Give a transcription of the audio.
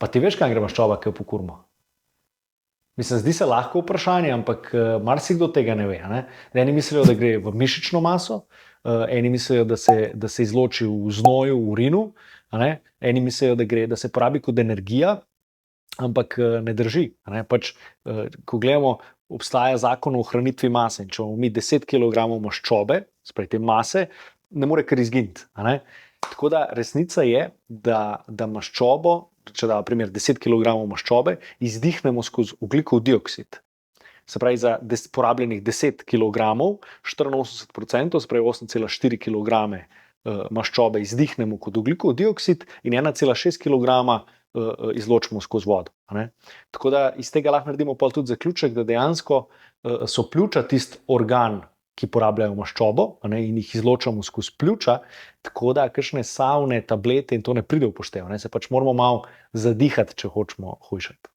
Pa ti veš, kam gre maščoba, ki jo pokurimo? Mislim, zdi se lahko vprašanje, ampak marsikdo tega ne ve. Ne? Eni mislijo, da gre v mišično maso, eni mislijo, da se izloči v znoju, v urinu, eni mislijo, da se porabi kot energija, ampak ne drži. Ne? Pač, ko gledamo, obstaja zakon o ohranitvi mase in če imamo mi 10 kg maščobe, sprejte mase, ne more kar izginiti. Tako da resnica je, da maščobo, če da primer 10 kg maščobe, izdihnemo skozi ogljikov dioksid. Se pravi, za porabljenih 10 kg, 84%, se pravi 8,4 kg maščobe izdihnemo kot ogljikov dioksid in 1,6 kg izločimo skozi vodo. Tako da iz tega lahko naredimo pol tudi zaključek, da dejansko so pljuča tisti organ, ki porabljajo maščobo in jih izločamo skozi pljuča, tako da kakšne savne, tablete in to ne pride v poštev. Se pač moramo malo zadihati, če hočemo hujšati.